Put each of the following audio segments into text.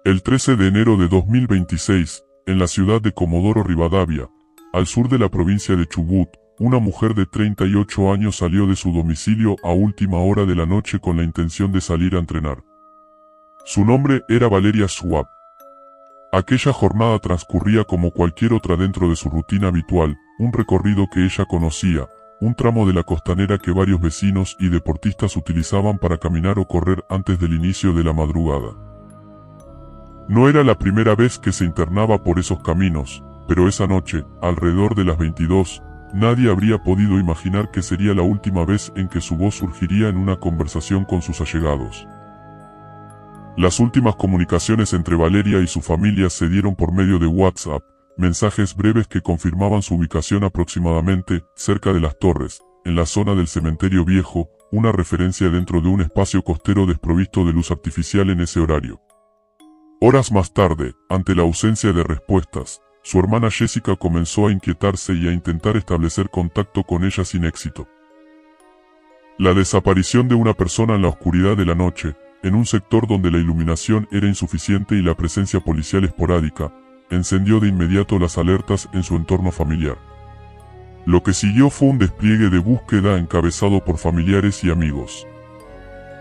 El 13 de enero de 2026, en la ciudad de Comodoro Rivadavia, al sur de la provincia de Chubut, una mujer de 38 años salió de su domicilio a última hora de la noche con la intención de salir a entrenar. Su nombre era Valeria Schwab. Aquella jornada transcurría como cualquier otra dentro de su rutina habitual, un recorrido que ella conocía, un tramo de la costanera que varios vecinos y deportistas utilizaban para caminar o correr antes del inicio de la madrugada. No era la primera vez que se internaba por esos caminos, pero esa noche, alrededor de las 22, nadie habría podido imaginar que sería la última vez en que su voz surgiría en una conversación con sus allegados. Las últimas comunicaciones entre Valeria y su familia se dieron por medio de WhatsApp, mensajes breves que confirmaban su ubicación aproximadamente cerca de Las Torres, en la zona del Cementerio Viejo, una referencia dentro de un espacio costero desprovisto de luz artificial en ese horario. Horas más tarde, ante la ausencia de respuestas, su hermana Jessica comenzó a inquietarse y a intentar establecer contacto con ella sin éxito. La desaparición de una persona en la oscuridad de la noche, en un sector donde la iluminación era insuficiente y la presencia policial esporádica, encendió de inmediato las alertas en su entorno familiar. Lo que siguió fue un despliegue de búsqueda encabezado por familiares y amigos.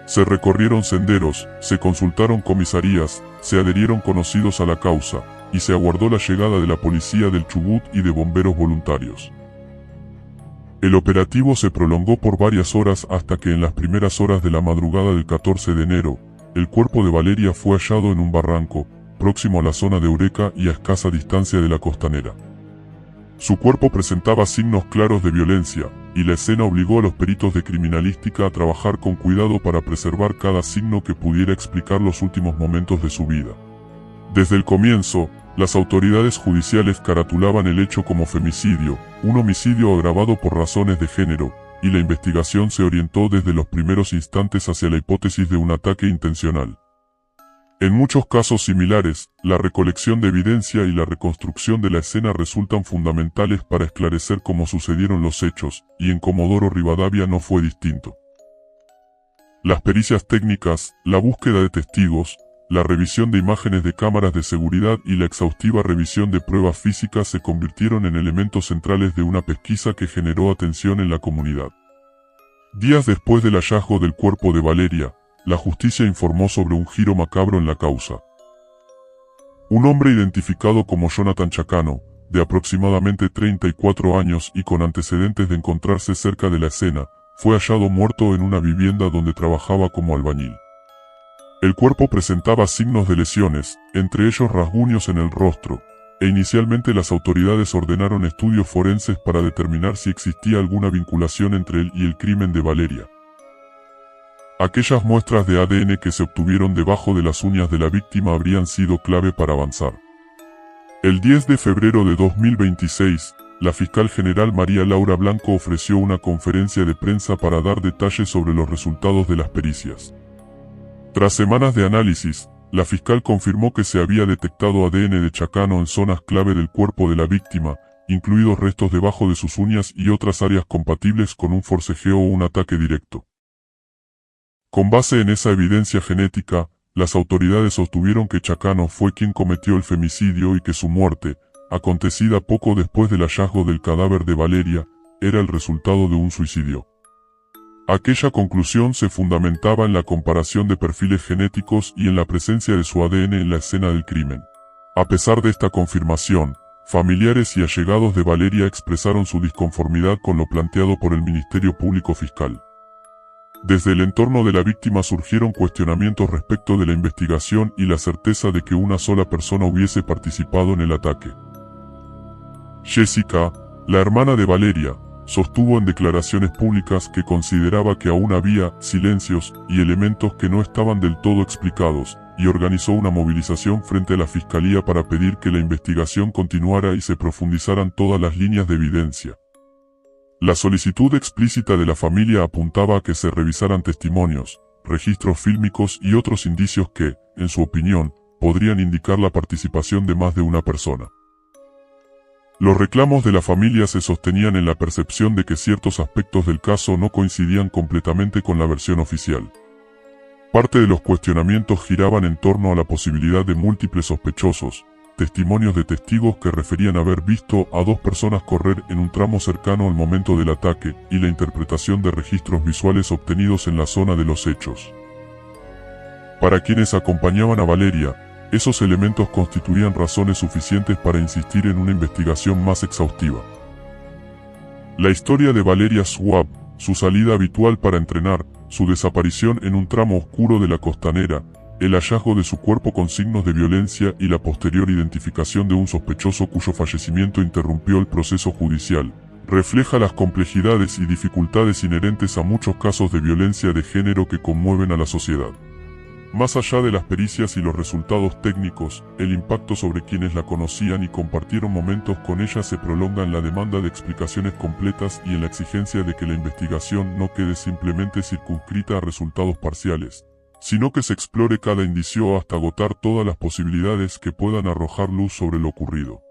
Se recorrieron senderos, se consultaron comisarías, se adherieron conocidos a la causa, y se aguardó la llegada de la policía del Chubut y de bomberos voluntarios. El operativo se prolongó por varias horas hasta que en las primeras horas de la madrugada del 14 de enero, el cuerpo de Valeria fue hallado en un barranco, próximo a la zona de Eureka y a escasa distancia de la costanera. Su cuerpo presentaba signos claros de violencia, y la escena obligó a los peritos de criminalística a trabajar con cuidado para preservar cada signo que pudiera explicar los últimos momentos de su vida. Desde el comienzo, las autoridades judiciales caratulaban el hecho como femicidio, un homicidio agravado por razones de género, y la investigación se orientó desde los primeros instantes hacia la hipótesis de un ataque intencional. En muchos casos similares, la recolección de evidencia y la reconstrucción de la escena resultan fundamentales para esclarecer cómo sucedieron los hechos, y en Comodoro Rivadavia no fue distinto. Las pericias técnicas, la búsqueda de testigos, la revisión de imágenes de cámaras de seguridad y la exhaustiva revisión de pruebas físicas se convirtieron en elementos centrales de una pesquisa que generó atención en la comunidad. Días después del hallazgo del cuerpo de Valeria, la justicia informó sobre un giro macabro en la causa. Un hombre identificado como Jonathan Chacano, de aproximadamente 34 años y con antecedentes de encontrarse cerca de la escena, fue hallado muerto en una vivienda donde trabajaba como albañil. El cuerpo presentaba signos de lesiones, entre ellos rasguños en el rostro, e inicialmente las autoridades ordenaron estudios forenses para determinar si existía alguna vinculación entre él y el crimen de Valeria. Aquellas muestras de ADN que se obtuvieron debajo de las uñas de la víctima habrían sido clave para avanzar. El 10 de febrero de 2026, la fiscal general María Laura Blanco ofreció una conferencia de prensa para dar detalles sobre los resultados de las pericias. Tras semanas de análisis, la fiscal confirmó que se había detectado ADN de Chacano en zonas clave del cuerpo de la víctima, incluidos restos debajo de sus uñas y otras áreas compatibles con un forcejeo o un ataque directo. Con base en esa evidencia genética, las autoridades sostuvieron que Chacano fue quien cometió el femicidio y que su muerte, acontecida poco después del hallazgo del cadáver de Valeria, era el resultado de un suicidio. Aquella conclusión se fundamentaba en la comparación de perfiles genéticos y en la presencia de su ADN en la escena del crimen. A pesar de esta confirmación, familiares y allegados de Valeria expresaron su disconformidad con lo planteado por el Ministerio Público Fiscal. Desde el entorno de la víctima surgieron cuestionamientos respecto de la investigación y la certeza de que una sola persona hubiese participado en el ataque. Jessica, la hermana de Valeria, sostuvo en declaraciones públicas que consideraba que aún había silencios y elementos que no estaban del todo explicados, y organizó una movilización frente a la Fiscalía para pedir que la investigación continuara y se profundizaran todas las líneas de evidencia. La solicitud explícita de la familia apuntaba a que se revisaran testimonios, registros fílmicos y otros indicios que, en su opinión, podrían indicar la participación de más de una persona. Los reclamos de la familia se sostenían en la percepción de que ciertos aspectos del caso no coincidían completamente con la versión oficial. Parte de los cuestionamientos giraban en torno a la posibilidad de múltiples sospechosos, testimonios de testigos que referían haber visto a dos personas correr en un tramo cercano al momento del ataque, y la interpretación de registros visuales obtenidos en la zona de los hechos. Para quienes acompañaban a Valeria, esos elementos constituían razones suficientes para insistir en una investigación más exhaustiva. La historia de Valeria Schwab, su salida habitual para entrenar, su desaparición en un tramo oscuro de la costanera, el hallazgo de su cuerpo con signos de violencia y la posterior identificación de un sospechoso cuyo fallecimiento interrumpió el proceso judicial, refleja las complejidades y dificultades inherentes a muchos casos de violencia de género que conmueven a la sociedad. Más allá de las pericias y los resultados técnicos, el impacto sobre quienes la conocían y compartieron momentos con ella se prolonga en la demanda de explicaciones completas y en la exigencia de que la investigación no quede simplemente circunscrita a resultados parciales, sino que se explore cada indicio hasta agotar todas las posibilidades que puedan arrojar luz sobre lo ocurrido.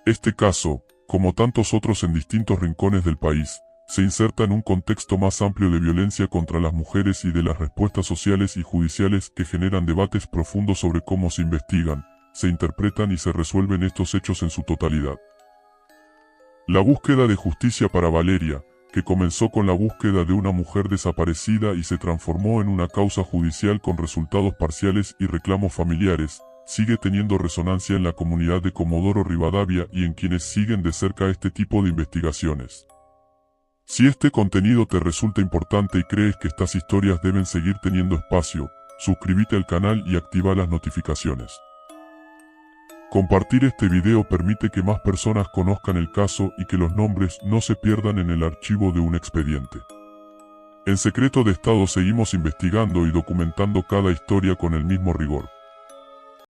Este caso, como tantos otros en distintos rincones del país, se inserta en un contexto más amplio de violencia contra las mujeres y de las respuestas sociales y judiciales que generan debates profundos sobre cómo se investigan, se interpretan y se resuelven estos hechos en su totalidad. La búsqueda de justicia para Valeria, que comenzó con la búsqueda de una mujer desaparecida y se transformó en una causa judicial con resultados parciales y reclamos familiares, sigue teniendo resonancia en la comunidad de Comodoro Rivadavia y en quienes siguen de cerca este tipo de investigaciones. Si este contenido te resulta importante y crees que estas historias deben seguir teniendo espacio, suscríbete al canal y activa las notificaciones. Compartir este video permite que más personas conozcan el caso y que los nombres no se pierdan en el archivo de un expediente. En Secreto de Estado seguimos investigando y documentando cada historia con el mismo rigor.